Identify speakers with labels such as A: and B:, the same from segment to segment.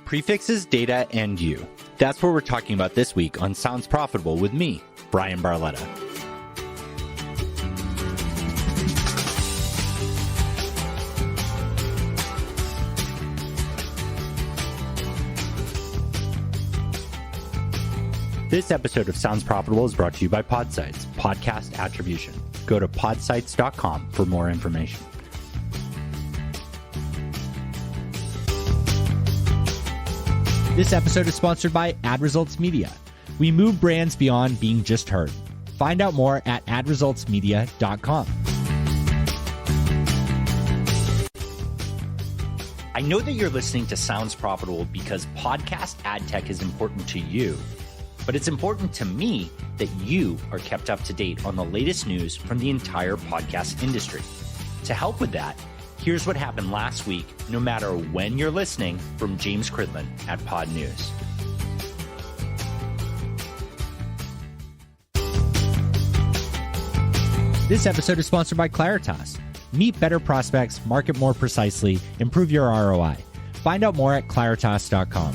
A: Prefixes, data, and you. That's what we're talking about this week on Sounds Profitable with me, Brian Barletta. This episode of Sounds Profitable is brought to you by Podsites, podcast attribution. Go to podsites.com for more information. This episode is sponsored by Ad Results Media. We move brands beyond being just heard. Find out more at adresultsmedia.com. I know that you're listening to Sounds Profitable because podcast ad tech is important to you, but it's important to me that you are kept up to date on the latest news from the entire podcast industry. To help with that, here's what happened last week, no matter when you're listening, from James Cridland at Podnews. This episode is sponsored by Claritas. Meet better prospects, market more precisely, improve your ROI. Find out more at claritas.com.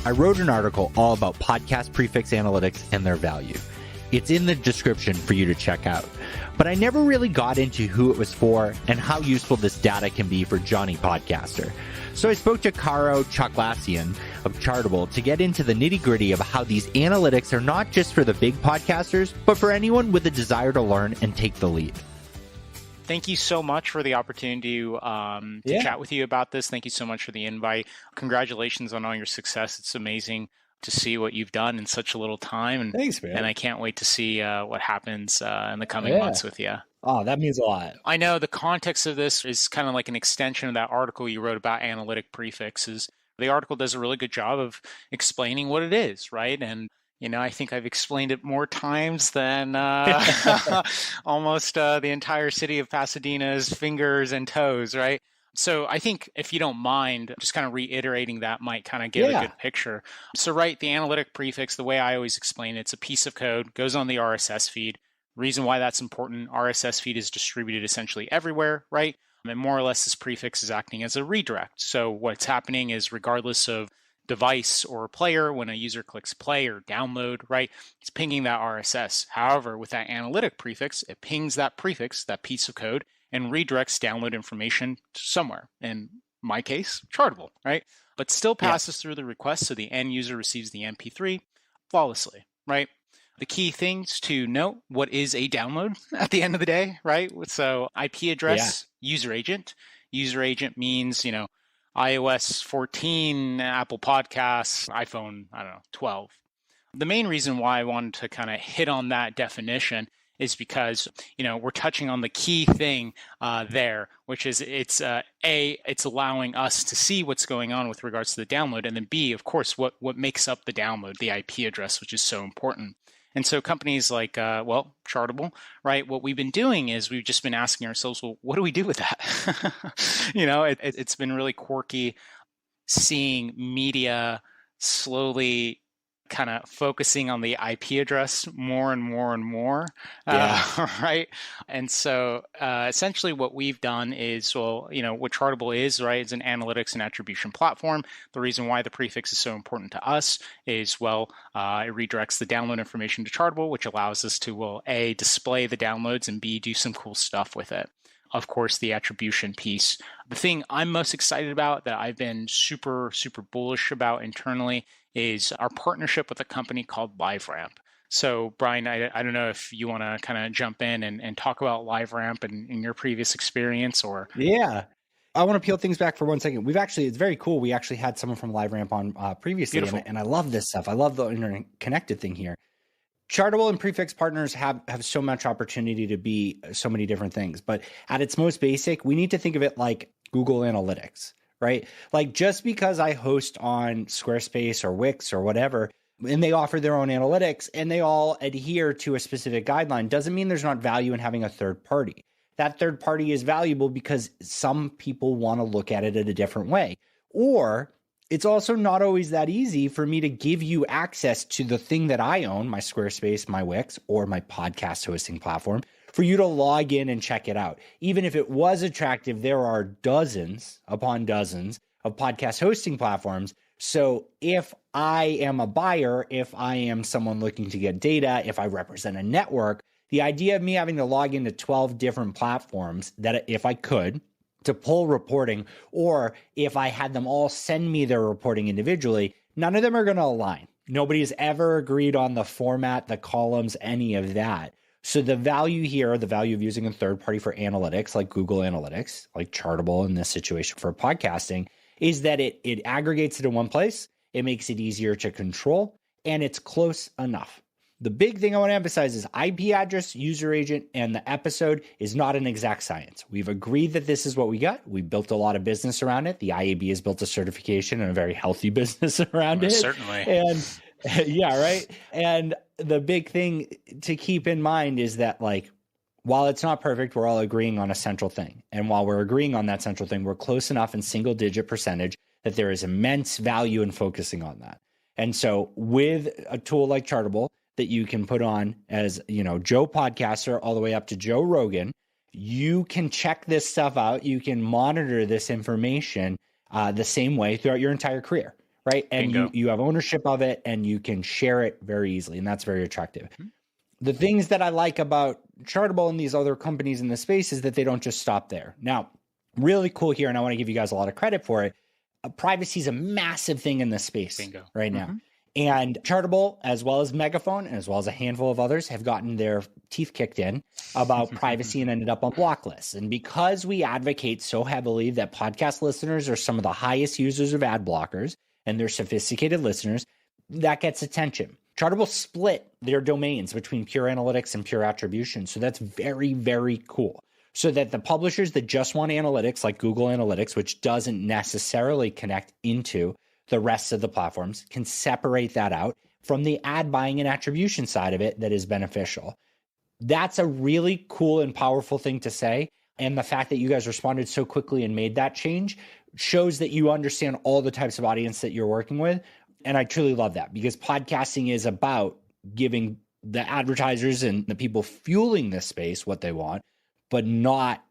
A: I wrote an article all about podcast prefix analytics and their value. It's in the description for you to check out. But I never really got into who it was for and how useful this data can be for Johnny Podcaster. So I spoke to Karo Chakhlasyan of Chartable to get into the nitty-gritty of how these analytics are not just for the big podcasters, but for anyone with a desire to learn and take the lead.
B: Thank you so much for the opportunity to chat with you about this. Thank you so much for the invite. Congratulations on all your success. It's amazing to see what you've done in such a little time. And,
C: thanks, man.
B: And I can't wait to see what happens in the coming months with you.
C: Oh, that means a lot.
B: I know the context of this is kind of like an extension of that article you wrote about analytic prefixes. The article does a really good job of explaining what it is, right? And I think I've explained it more times than almost the entire city of Pasadena's fingers and toes, right? So I think if you don't mind, just kind of reiterating that might kind of give a good picture. So right, the analytic prefix, the way I always explain it, it's a piece of code, goes on the RSS feed. Reason why that's important, RSS feed is distributed essentially everywhere, right? And more or less this prefix is acting as a redirect. So what's happening is regardless of device or player, when a user clicks play or download, right, it's pinging that RSS. However, with that analytic prefix, it pings that prefix, that piece of code, and redirects download information to somewhere. In my case, Chartable, right? But still passes through the request, so the end user receives the MP3 flawlessly, right? The key things to note, what is a download at the end of the day, right? So IP address, user agent. User agent means, iOS 14, Apple Podcasts, iPhone, 12. The main reason why I wanted to kind of hit on that definition is because, we're touching on the key thing there, which is it's allowing us to see what's going on with regards to the download. And then B, of course, what makes up the download, the IP address, which is so important. And so companies like, Chartable, right? What we've been doing is we've just been asking ourselves, well, what do we do with that? It's been really quirky seeing media slowly kind of focusing on the IP address more and more and more, right? And so essentially what we've done is, what Chartable is, right, it's an analytics and attribution platform. The reason why the prefix is so important to us is, it redirects the download information to Chartable, which allows us to, A, display the downloads, and B, do some cool stuff with it. Of course, the attribution piece. The thing I'm most excited about that I've been super, super bullish about internally is our partnership with a company called LiveRamp. So, Brian, I don't know if you want to kind of jump in and talk about LiveRamp and your previous experience or...
C: Yeah. I want to peel things back for 1 second. It's very cool. We actually had someone from LiveRamp on previously, and I love this stuff. I love the interconnected thing here. Chartable and prefix partners have so much opportunity to be so many different things. But at its most basic, we need to think of it like Google Analytics, right? Like just because I host on Squarespace or Wix or whatever, and they offer their own analytics and they all adhere to a specific guideline, doesn't mean there's not value in having a third party. That third party is valuable because some people want to look at it in a different way. Or it's also not always that easy for me to give you access to the thing that I own, my Squarespace, my Wix, or my podcast hosting platform, for you to log in and check it out. Even if it was attractive, there are dozens upon dozens of podcast hosting platforms. So if I am a buyer, if I am someone looking to get data, if I represent a network, the idea of me having to log into 12 different platforms that if I could to pull reporting, or if I had them all send me their reporting individually, none of them are going to align. Nobody's ever agreed on the format, the columns, any of that. So the value here, the value of using a third party for analytics like Google Analytics, like Chartable in this situation for podcasting, is that it aggregates it in one place, it makes it easier to control, and it's close enough. The big thing I want to emphasize is IP address, user agent, and the episode is not an exact science. We've agreed that this is what we got. We built a lot of business around it. The IAB has built a certification and a very healthy business around it.
B: Certainly.
C: And yeah, right. And the big thing to keep in mind is that, like, while it's not perfect, we're all agreeing on a central thing. And while we're agreeing on that central thing, we're close enough in single digit percentage that there is immense value in focusing on that. And so with a tool like Chartable that you can put on as, Joe Podcaster all the way up to Joe Rogan, you can check this stuff out. You can monitor this information the same way throughout your entire career, right? And you have ownership of it and you can share it very easily. And that's very attractive. Mm-hmm. The things that I like about Chartable and these other companies in the space is that they don't just stop there. Now, really cool here, and I want to give you guys a lot of credit for it. Privacy is a massive thing in this space right now. And Chartable, as well as Megaphone, and as well as a handful of others, have gotten their teeth kicked in about privacy and ended up on block lists. And because we advocate so heavily that podcast listeners are some of the highest users of ad blockers, and they're sophisticated listeners, that gets attention. Chartable split their domains between pure analytics and pure attribution. So that's very, very cool. So that the publishers that just want analytics, like Google Analytics, which doesn't necessarily connect into the rest of the platforms, can separate that out from the ad buying and attribution side of it that is beneficial. That's a really cool and powerful thing to say. And the fact that you guys responded so quickly and made that change shows that you understand all the types of audience that you're working with. And I truly love that, because podcasting is about giving the advertisers and the people fueling this space what they want, but not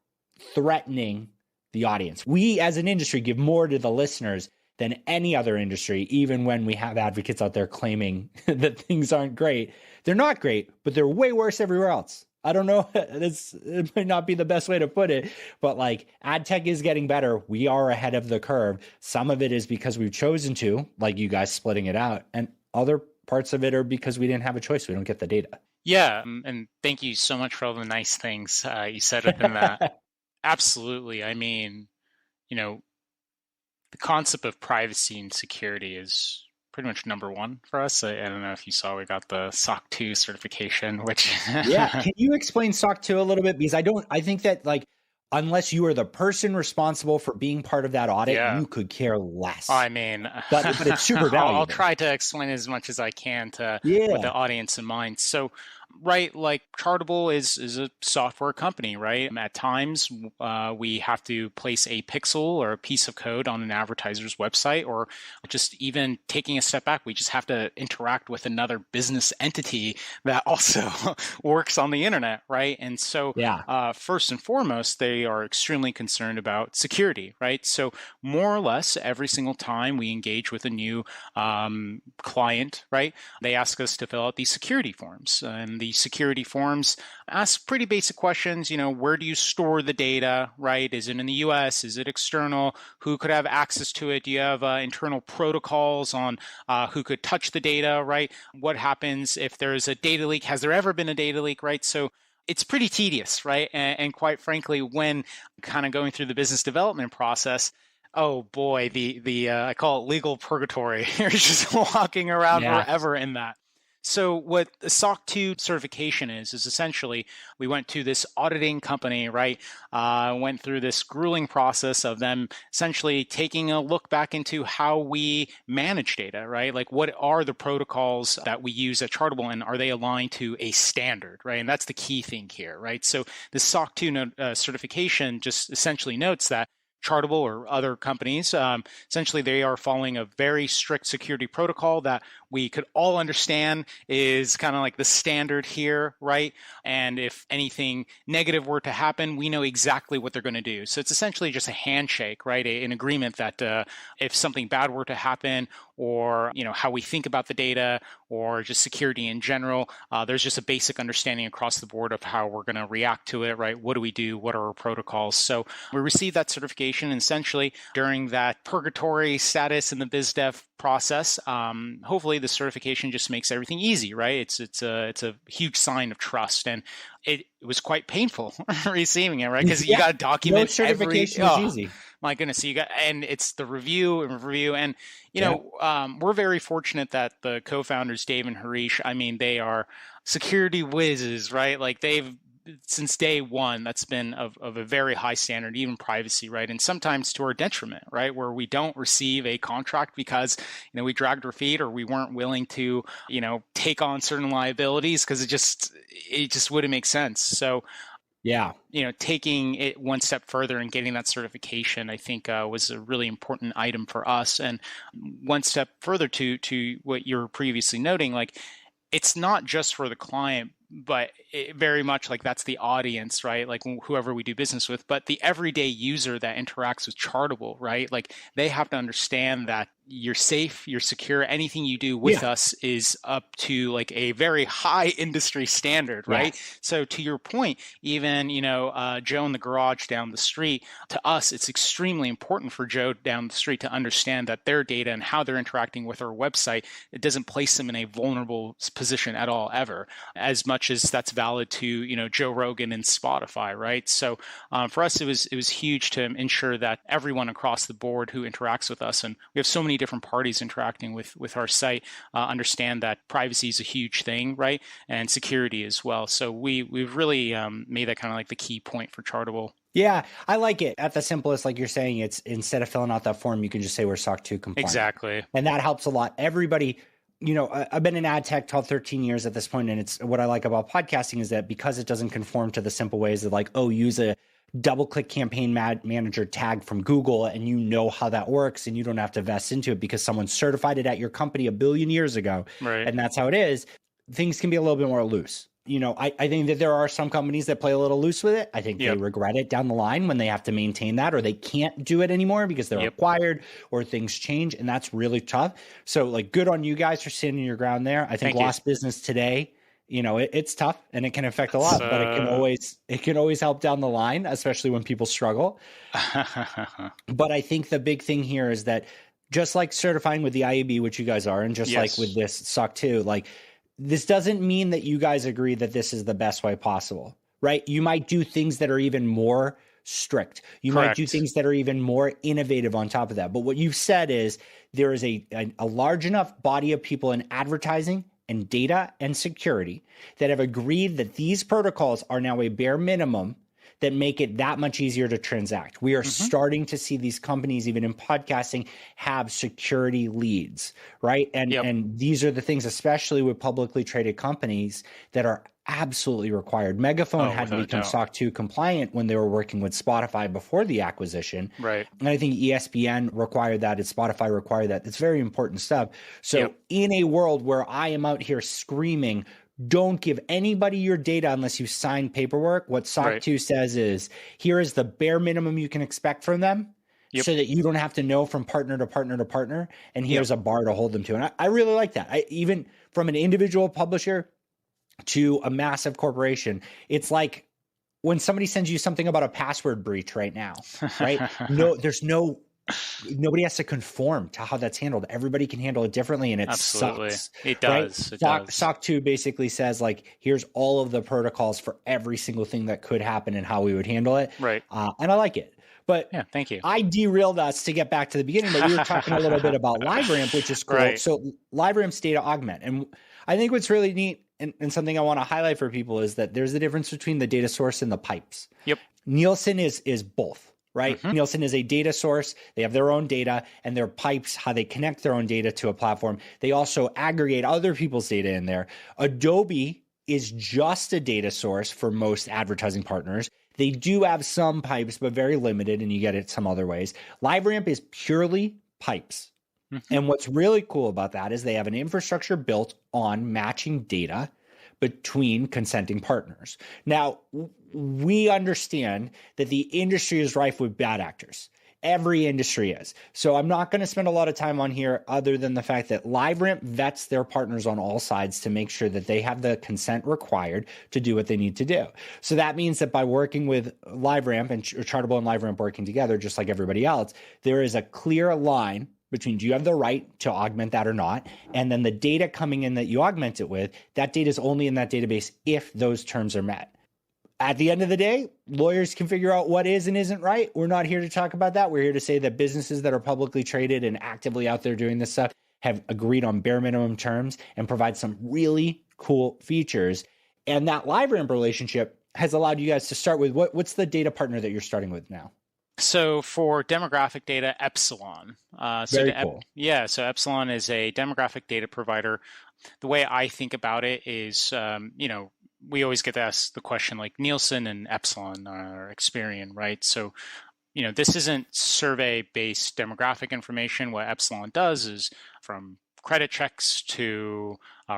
C: threatening the audience. We as an industry give more to the listeners than any other industry, even when we have advocates out there claiming that things aren't great. They're not great, but they're way worse everywhere else. I don't know. It might not be the best way to put it, but like ad tech is getting better. We are ahead of the curve. Some of it is because we've chosen to, like you guys splitting it out, and other parts of it are because we didn't have a choice. We don't get the data.
B: Yeah. And thank you so much for all the nice things you said within that. Absolutely. I mean, the concept of privacy and security is pretty much number one for us. I don't know if you saw, we got the SOC 2 certification, which
C: yeah. Can you explain SOC 2 a little bit? Because I think that, like, unless you are the person responsible for being part of that audit, you could care less.
B: I mean,
C: but it's super valuable.
B: I'll try to explain as much as I can to with the audience in mind. So, right, like Chartable is a software company, right? At times, we have to place a pixel or a piece of code on an advertiser's website, or just even taking a step back, we just have to interact with another business entity that also works on the internet, right? And so, first and foremost, they are extremely concerned about security, right? So more or less every single time we engage with a new client, right, they ask us to fill out these security forms. And the security forms ask pretty basic questions. Where do you store the data, right? Is it in the US? Is it external? Who could have access to it? Do you have internal protocols on who could touch the data, right? What happens if there's a data leak? Has there ever been a data leak, right? So it's pretty tedious, right? And quite frankly, when kind of going through the business development process, oh boy, the I call it legal purgatory. You're just walking around forever in that. So what the SOC 2 certification is essentially, we went to this auditing company, right? Went through this grueling process of them essentially taking a look back into how we manage data, right? Like, what are the protocols that we use at Chartable, and are they aligned to a standard, right? And that's the key thing here, right? So the SOC 2 certification just essentially notes that Chartable or other companies. Essentially, they are following a very strict security protocol that we could all understand is kind of like the standard here, right? And if anything negative were to happen, we know exactly what they're going to do. So it's essentially just a handshake, right? An agreement that if something bad were to happen, or how we think about the data, or just security in general, there's just a basic understanding across the board of how we're going to react to it, right? What do we do? What are our protocols? So we received that certification essentially during that purgatory status in the biz dev process. Hopefully the certification just makes everything easy, right? It's a huge sign of trust, and it was quite painful receiving it, right? Because you got to document
C: certification is easy.
B: My goodness, and it's the review, and we're very fortunate that the co-founders Dave and Harish, I mean, they are security whizzes, right? Like they've since day one, that's been of a very high standard, even privacy, right? And sometimes to our detriment, right? Where we don't receive a contract because, we dragged our feet, or we weren't willing to, take on certain liabilities because it just wouldn't make sense. So, taking it one step further and getting that certification, I think was a really important item for us. And one step further to what you were previously noting, like it's not just for the client, but very much like that's the audience, right? Like whoever we do business with, but the everyday user that interacts with Chartable, right? Like they have to understand that you're safe, you're secure. Anything you do with us is up to like a very high industry standard, right? So to your point, even, Joe in the garage down the street, to us, it's extremely important for Joe down the street to understand that their data and how they're interacting with our website, it doesn't place them in a vulnerable position at all, ever, as much as that's valid to, Joe Rogan and Spotify, right? So for us, it was huge to ensure that everyone across the board who interacts with us, and we have so many different parties interacting with our site, understand that privacy is a huge thing, right? And security as well. So we've really made that kind of like the key point for Chartable.
C: Yeah, I like it. At the simplest, like you're saying, it's instead of filling out that form, you can just say we're SOC 2 compliant.
B: Exactly.
C: And that helps a lot. Everybody, I've been in ad tech 12, 13 years at this point, and it's what I like about podcasting is that because it doesn't conform to the simple ways of like, use a double-click campaign manager tag from Google, and you know how that works, and you don't have to invest into it because someone certified it at your company 1 billion years ago,
B: right?
C: And that's how it is. Things can be a little bit more loose. I think that there are some companies that play a little loose with it. I think they regret it down the line when they have to maintain that, or they can't do it anymore because they're required, or things change, and that's really tough. So, like, good on you guys for standing your ground there. I think lost business today, it's tough and it can affect a lot, but it can always help down the line, especially when people struggle. But I think the big thing here is that just like certifying with the IAB, which you guys are, and just like with this SOC 2, like this doesn't mean that you guys agree that this is the best way possible, right? You might do things that are even more strict. You might do things that are even more innovative on top of that. But what you've said is there is a large enough body of people in advertising and data and security that have agreed that these protocols are now a bare minimum that make it that much easier to transact. We are starting to see these companies, even in podcasting, have security leads, right? And these are the things, especially with publicly traded companies, that are absolutely required. Megaphone had to become SOC 2 compliant when they were working with Spotify before the acquisition.
B: Right.
C: And I think ESPN required that, and Spotify required that. It's very important stuff. So in a world where I am out here screaming, don't give anybody your data unless you sign paperwork, what SOC 2 says is, here is the bare minimum you can expect from them, so that you don't have to know from partner to partner to partner, and here's a bar to hold them to. And I really like that. Even from an individual publisher to a massive corporation, it's like when somebody sends you something about a password breach right now, right? Nobody has to conform to how that's handled. Everybody can handle it differently, and it sucks.
B: It does.
C: Right?
B: It does.
C: SOC 2 basically says, like, here's all of the protocols for every single thing that could happen and how we would handle it.
B: Right.
C: And I like it. But
B: thank you.
C: I derailed us to get back to the beginning, but we were talking a little bit about LiveRamp, which is cool.
B: Right.
C: So LiveRamp's data augment. And I think what's really neat and something I want to highlight for people is that there's a difference between the data source and the pipes.
B: Yep.
C: Nielsen is both. Right. Nielsen is a data source. They have their own data, and their pipes, how they connect their own data to a platform. They also aggregate other people's data in there. Adobe is just a data source for most advertising partners. They do have some pipes, but very limited, and you get it some other ways. LiveRamp is purely pipes. And what's really cool about that is they have an infrastructure built on matching data between consenting partners. Now, we understand that the industry is rife with bad actors. Every industry is. So I'm not going to spend a lot of time on here other than the fact that LiveRamp vets their partners on all sides to make sure that they have the consent required to do what they need to do. So that means that by working with LiveRamp and Chartable and LiveRamp working together, just like everybody else, there is a clear line between do you have the right to augment that or not, and then the data coming in that you augment it with, that data is only in that database if those terms are met. At the end of the day, lawyers can figure out what is and isn't right. We're not here to talk about that. We're here to say that businesses that are publicly traded and actively out there doing this stuff have agreed on bare minimum terms and provide some really cool features. And that LiveRamp relationship has allowed you guys to start with what's the data partner that you're starting with now?
B: So for demographic data, Epsilon.
C: Very cool.
B: So Epsilon is a demographic data provider. The way I think about it is, we always get asked the question like Nielsen and Epsilon or Experian, right? So, this isn't survey-based demographic information. What Epsilon does is from credit checks to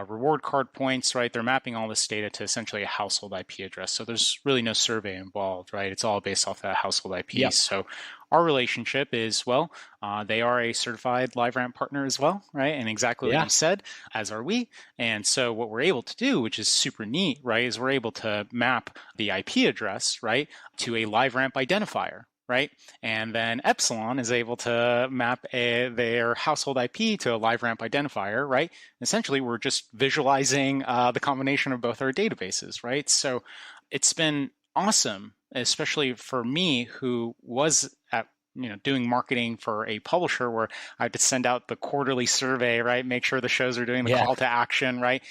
B: reward card points, right? They're mapping all this data to essentially a household IP address. So there's really no survey involved, right? It's all based off that household IP.
C: Yep.
B: So our relationship is, they are a certified LiveRamp partner as well, right? And exactly what you said, as are we. And so what we're able to do, which is super neat, right, is we're able to map the IP address, right, to a LiveRamp identifier, right? And then Epsilon is able to map their household IP to a LiveRamp identifier, right? Essentially, we're just visualizing the combination of both our databases, right? So it's been awesome, especially for me who was at doing marketing for a publisher where I had to send out the quarterly survey, right? Make sure the shows are doing the call to action, right?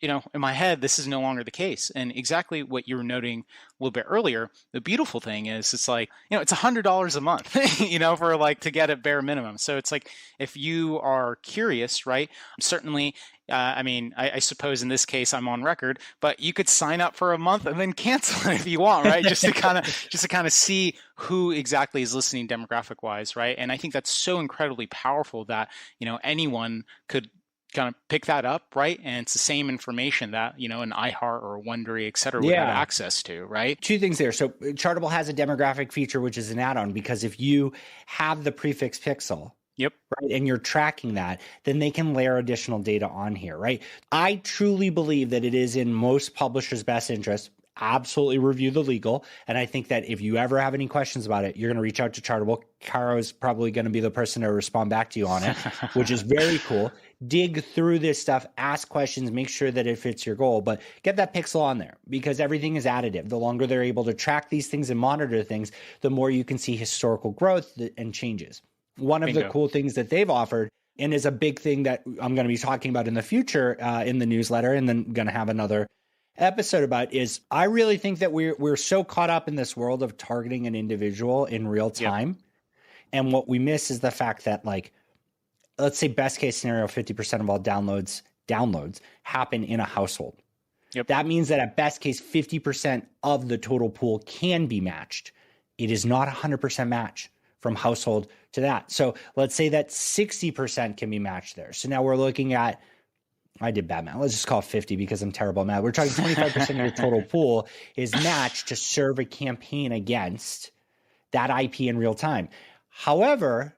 B: In my head, this is no longer the case. And exactly what you were noting a little bit earlier, the beautiful thing is it's like, it's $100 a month, for to get a bare minimum. So it's like, if you are curious, right, certainly, I suppose in this case I'm on record, but you could sign up for a month and then cancel it if you want, right? just to kind of see who exactly is listening demographic wise, right? And I think that's so incredibly powerful that, anyone could kind of pick that up, right? And it's the same information that, an iHeart or a Wondery, et cetera, would have access to, right?
C: Two things there. So Chartable has a demographic feature, which is an add-on, because if you have the prefix pixel, right, and you're tracking that, then they can layer additional data on here, right? I truly believe that it is in most publishers' best interest. Absolutely review the legal. And I think that if you ever have any questions about it, you're going to reach out to Chartable. Karo is probably going to be the person to respond back to you on it, which is very cool. Dig through this stuff, ask questions, make sure that it fits your goal, but get that pixel on there because everything is additive. The longer they're able to track these things and monitor things, the more you can see historical growth and changes. One of the cool things that they've offered, and is a big thing that I'm going to be talking about in the future in the newsletter, and then going to have another episode about, is I really think that we're so caught up in this world of targeting an individual in real time. And what we miss is the fact that, let's say best case scenario, 50% of all downloads happen in a household. That means that at best case, 50% of the total pool can be matched. It is not 100% match from household to that. So let's say that 60% can be matched there. So now we're looking at, I did bad math. Let's just call it 50 because I'm terrible at math. We're talking 25% of your total pool is matched to serve a campaign against that IP in real time. However,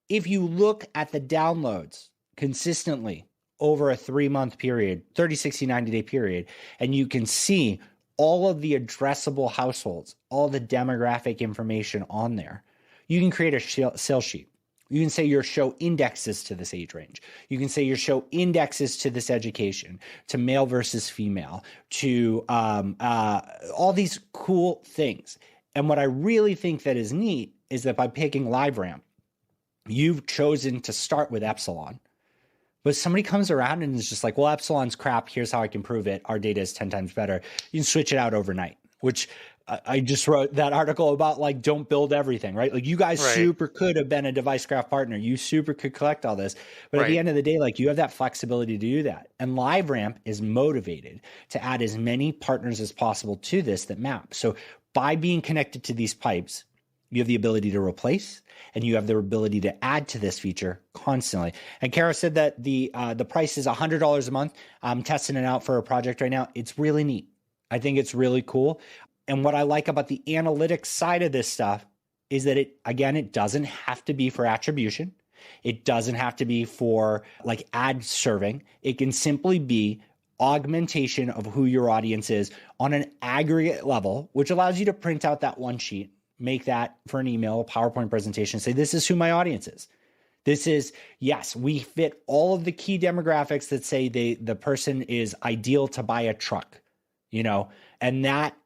C: if you look at the downloads consistently over a 3-month period, 30, 60, 90-day period, and you can see all of the addressable households, all the demographic information on there, you can create a sales sheet. You can say your show indexes to this age range. You can say your show indexes to this education, to male versus female, to all these cool things. And what I really think that is neat is that by picking LiveRamp, you've chosen to start with Epsilon. But somebody comes around and is just like, well, Epsilon's crap. Here's how I can prove it. Our data is 10 times better. You can switch it out overnight, which I just wrote that article about, don't build everything, right? You guys super could have been a device graph partner. You super could collect all this. But at the end of the day, you have that flexibility to do that. And LiveRamp is motivated to add as many partners as possible to this that map. So By being connected to these pipes, you have the ability to replace and you have the ability to add to this feature constantly. And Kara said that the price is $100 a month. I'm testing it out for a project right now. It's really neat. I think it's really cool. And what I like about the analytics side of this stuff is that it doesn't have to be for attribution. It doesn't have to be for like ad serving. It can simply be augmentation of who your audience is on an aggregate level, which allows you to print out that one sheet, make that for an email, a PowerPoint presentation, say, this is who my audience is. This is, yes, we fit all of the key demographics that say the person is ideal to buy a truck, and that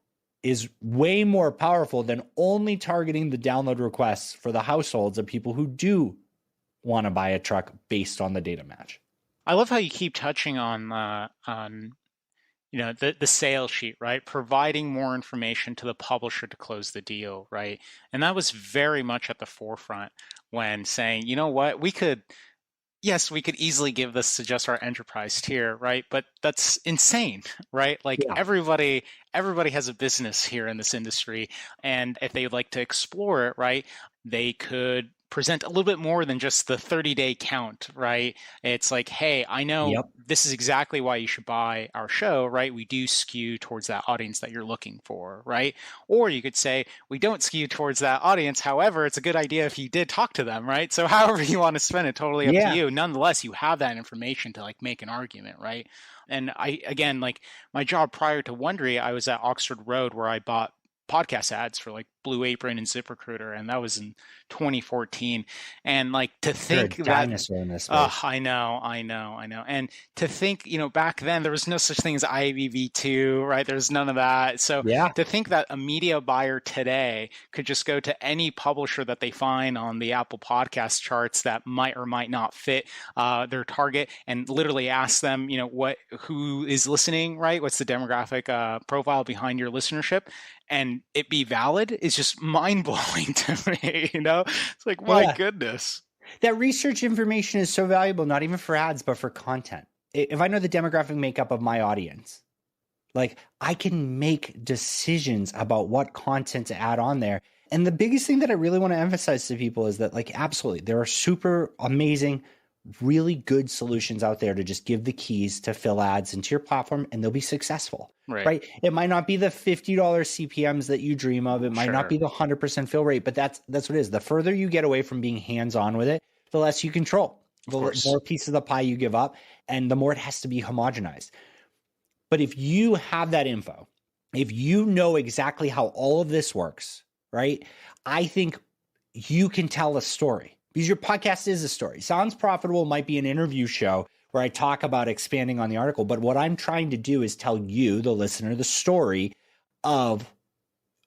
C: is way more powerful than only targeting the download requests for the households of people who do want to buy a truck based on the data match.
B: I love how you keep touching on the sales sheet, right? Providing more information to the publisher to close the deal, right? And that was very much at the forefront when saying, you know what, we could easily give this to just our enterprise tier, right? But that's insane, right? Like everybody has a business here in this industry. And if they would like to explore it, right, they could present a little bit more than just the 30-day count, right? It's like, hey, I know this is exactly why you should buy our show, right? We do skew towards that audience that you're looking for, right? Or you could say, we don't skew towards that audience. However, it's a good idea if you did talk to them, right? So however you want to spend it, totally up to you. Nonetheless, you have that information to like make an argument, right? And again, like my job prior to Wondery, I was at Oxford Road where I bought podcast ads for like Blue Apron and ZipRecruiter, and that was in 2014. And like to think
C: You're a dinosaur in this space.
B: I know. And to think, back then there was no such thing as IVV2, right? There's none of that. So to think that a media buyer today could just go to any publisher that they find on the Apple podcast charts that might or might not fit their target and literally ask them, who is listening, right? What's the demographic profile behind your listenership? And it be valid is just mind-blowing to me, It's like, my goodness.
C: That research information is so valuable, not even for ads, but for content. If I know the demographic makeup of my audience, like I can make decisions about what content to add on there. And the biggest thing that I really want to emphasize to people is that, like, absolutely, there are super amazing, really good solutions out there to just give the keys to fill ads into your platform and they'll be successful, right? It might not be the $50 CPMs that you dream of. It might not be the 100% fill rate, but that's what it is. The further you get away from being hands-on with it, the less you control, the more pieces of the pie you give up, and the more it has to be homogenized. But if you have that info, if you know exactly how all of this works, right? I think you can tell a story. Because your podcast is a story. Sounds Profitable might be an interview show where I talk about expanding on the article. But what I'm trying to do is tell you, the listener, the story of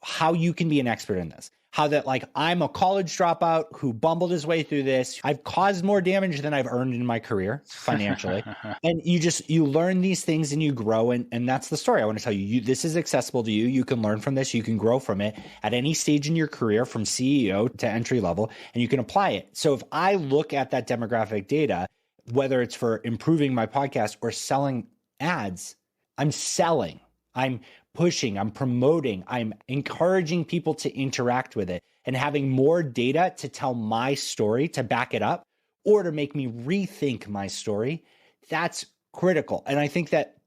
C: how you can be an expert in this. How that, like, I'm a college dropout who bumbled his way through this. I've caused more damage than I've earned in my career financially. And you learn these things and you grow. And that's the story I want to tell you. This is accessible to you. You can learn from this. You can grow from it at any stage in your career, from CEO to entry level, and you can apply it. So if I look at that demographic data, whether it's for improving my podcast or selling ads, I'm selling. I'm pushing, I'm promoting, I'm encouraging people to interact with it and having more data to tell my story, to back it up, or to make me rethink my story. That's critical. And I think that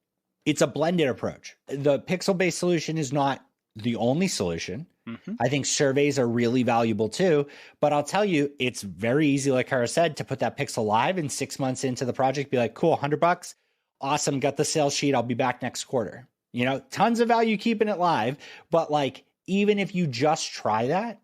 C: it's a blended approach. The pixel-based solution is not the only solution. Mm-hmm. I think surveys are really valuable too, but I'll tell you, it's very easy, like Kara said, to put that pixel live and 6 months into the project, be like, cool, $100, awesome, got the sales sheet, I'll be back next quarter. Tons of value keeping it live, but like, even if you just try that,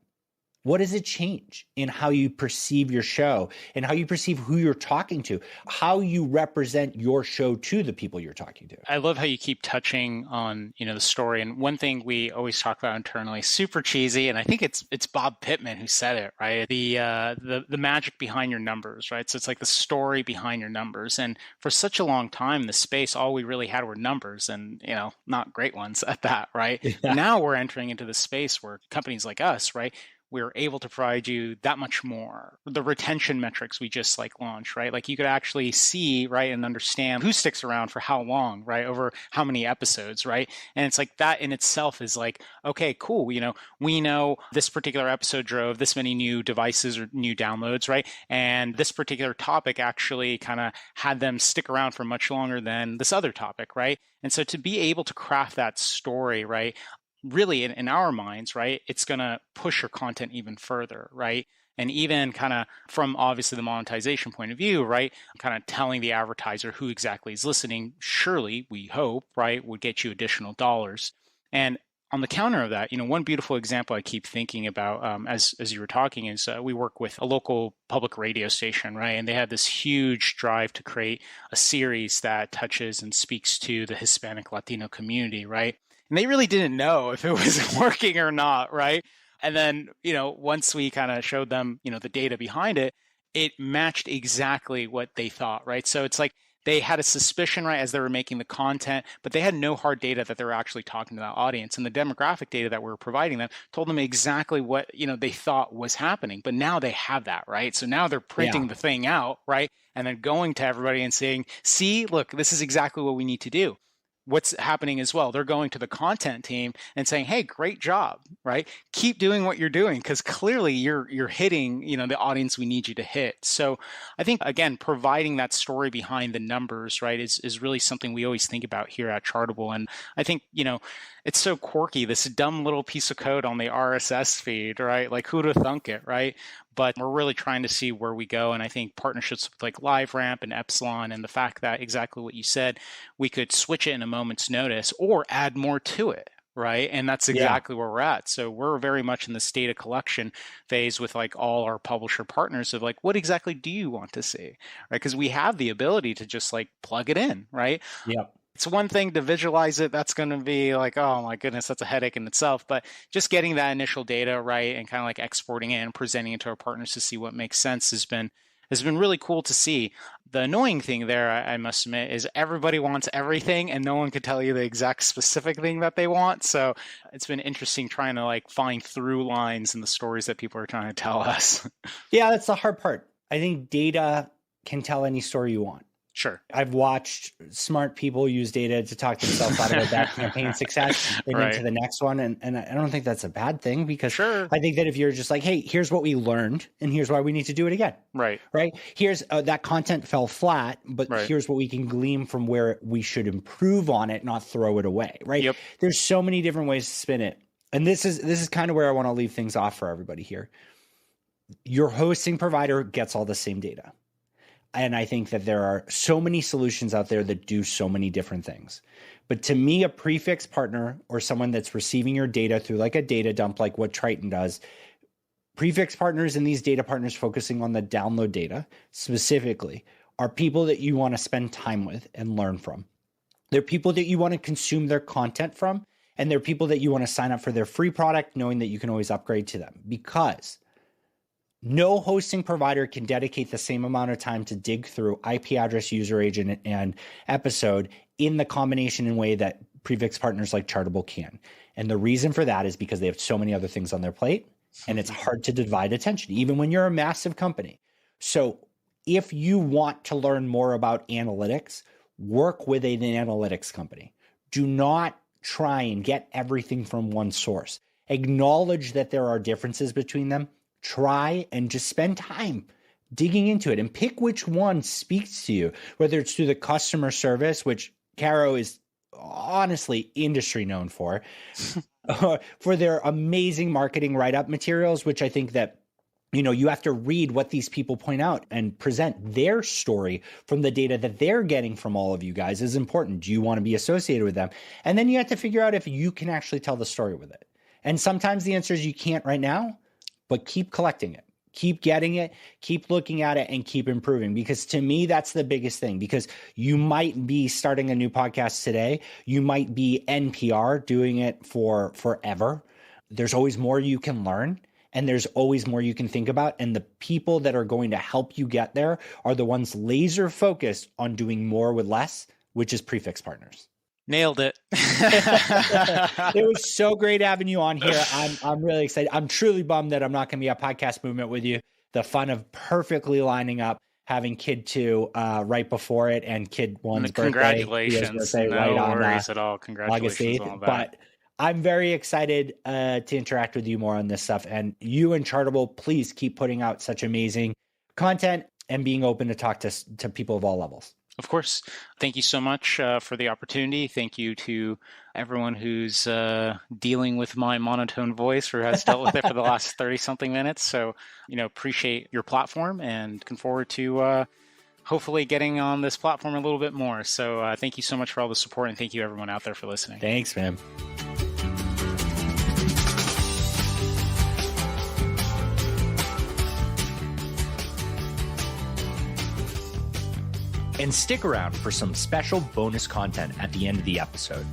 C: what does it change in how you perceive your show and how you perceive who you're talking to, how you represent your show to the people you're talking to?
B: I love how you keep touching on, the story. And one thing we always talk about internally, super cheesy, and I think it's Bob Pittman who said it, right? The magic behind your numbers, right? So it's like the story behind your numbers. And for such a long time, the space, all we really had were numbers and, not great ones at that, right? Yeah. Now we're entering into the space where companies like us, right? we're able to provide you that much more. The retention metrics we just like launched, right? Like you could actually see, right, and understand who sticks around for how long, right, over how many episodes, right? And it's like that in itself is like, okay, cool. You know, we know this particular episode drove this many new devices or new downloads, right? And this particular topic actually kind of had them stick around for much longer than this other topic, right? And so to be able to craft that story, right, really in our minds, right, it's going to push your content even further, right? And even kind of from obviously the monetization point of view, right, kind of telling the advertiser who exactly is listening, surely we hope, right, would get you additional dollars. And on the counter of that, you know, one beautiful example I keep thinking about as you were talking is we work with a local public radio station, right? And they had this huge drive to create a series that touches and speaks to the Hispanic Latino community, right? And they really didn't know if it was working or not, right? And then, you know, once we kind of showed them, you know, the data behind it, it matched exactly what they thought, right? So it's like they had a suspicion, right, as they were making the content, but they had no hard data that they were actually talking to that audience. And the demographic data that we were providing them told them exactly what, you know, they thought was happening. But now they have that, right? So now they're printing the thing out, right? And then going to everybody and saying, see, look, this is exactly what we need to do. What's happening as well, they're going to the content team and saying, hey, great job, right? Keep doing what you're doing because clearly you're hitting, you know, the audience we need you to hit. So I think, again, providing that story behind the numbers, right, is really something we always think about here at Chartable. And I think, you know, it's so quirky, this dumb little piece of code on the RSS feed, right? Like who'd have thunk it, right? But we're really trying to see where we go. And I think partnerships with like LiveRamp and Epsilon and the fact that exactly what you said, we could switch it in a moment's notice or add more to it, right? And that's exactly where we're at. So we're very much in this data collection phase with like all our publisher partners of like, what exactly do you want to see, right? Because we have the ability to just like plug it in, right?
C: Yeah.
B: It's one thing to visualize it. That's going to be like, oh my goodness, that's a headache in itself. But just getting that initial data right and kind of like exporting it and presenting it to our partners to see what makes sense has been really cool to see. The annoying thing there, I must admit, is everybody wants everything and no one can tell you the exact specific thing that they want. So it's been interesting trying to like find through lines in the stories that people are trying to tell us.
C: Yeah, that's the hard part. I think data can tell any story you want.
B: Sure.
C: I've watched smart people use data to talk themselves out of a bad campaign success and into the next one. And I don't think that's a bad thing because I think that if you're just like, hey, here's what we learned and here's why we need to do it again. Right. Here's that content fell flat, but here's what we can glean from where we should improve on it, not throw it away. Right. Yep. There's so many different ways to spin it. And this is kind of where I want to leave things off for everybody here. Your hosting provider gets all the same data. And I think that there are so many solutions out there that do so many different things. But to me, a prefix partner or someone that's receiving your data through like a data dump, like what Triton does, prefix partners and these data partners focusing on the download data specifically are people that you want to spend time with and learn from. They're people that you want to consume their content from, and they're people that you want to sign up for their free product, knowing that you can always upgrade to them, because no hosting provider can dedicate the same amount of time to dig through IP address, user agent, and episode in the combination and way that prefix partners like Chartable can. And the reason for that is because they have so many other things on their plate, and it's hard to divide attention, even when you're a massive company. So if you want to learn more about analytics, work with an analytics company. Do not try and get everything from one source. Acknowledge that there are differences between them. Try and just spend time digging into it and pick which one speaks to you, whether it's through the customer service, which Karo is honestly industry known for their amazing marketing write-up materials, which I think that, you know, you have to read what these people point out and present their story from the data that they're getting from all of you guys is important. Do you want to be associated with them? And then you have to figure out if you can actually tell the story with it. And sometimes the answer is you can't right now, but keep collecting it, keep getting it, keep looking at it, and keep improving. Because to me, that's the biggest thing, because you might be starting a new podcast today. You might be NPR doing it for forever. There's always more you can learn, and there's always more you can think about. And the people that are going to help you get there are the ones laser focused on doing more with less, which is prefix partners.
B: Nailed it.
C: It was so great having you on here. I'm really excited. I'm truly bummed that I'm not going to be at Podcast Movement with you. The fun of perfectly lining up having Kid 2 right before it and Kid 1's birthday.
B: Congratulations.
C: No
B: worries at all. Congratulations on all that.
C: But I'm very excited to interact with you more on this stuff. And you and Chartable, please keep putting out such amazing content and being open to talk to people of all levels.
B: Of course. Thank you so much for the opportunity. Thank you to everyone who's dealing with my monotone voice or has dealt with it for the last 30-something minutes. So, appreciate your platform and looking forward to hopefully getting on this platform a little bit more. So thank you so much for all the support, and thank you everyone out there for listening.
C: Thanks, man. And stick around for some special bonus content at the end of the episode.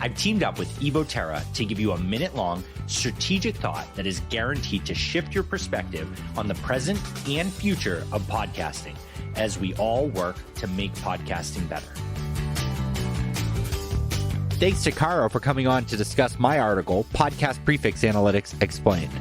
C: I've teamed up with Terra to give you a minute-long strategic thought that is guaranteed to shift your perspective on the present and future of podcasting as we all work to make podcasting better. Thanks to Karo for coming on to discuss my article, Podcast Prefix Analytics Explained.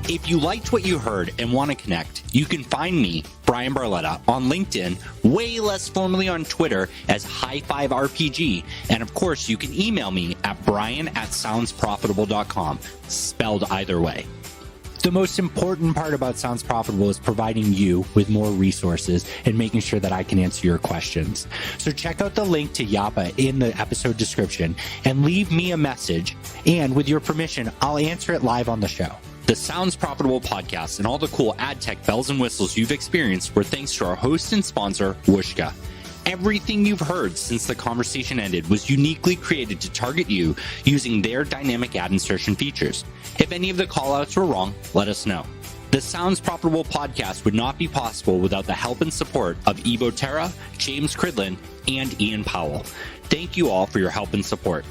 C: If you liked what you heard and want to connect, you can find me, Brian Barletta, on LinkedIn, way less formally on Twitter as High5RPG. And of course, you can email me at brian@soundsprofitable.com, spelled either way. The most important part about Sounds Profitable is providing you with more resources and making sure that I can answer your questions. So check out the link to Yappa in the episode description and leave me a message. And with your permission, I'll answer it live on the show. The Sounds Profitable podcast and all the cool ad tech bells and whistles you've experienced were thanks to our host and sponsor, Whooshkaa. Everything you've heard since the conversation ended was uniquely created to target you using their dynamic ad insertion features. If any of the callouts were wrong, let us know. The Sounds Profitable podcast would not be possible without the help and support of Terra, James Cridland, and Ian Powell. Thank you all for your help and support.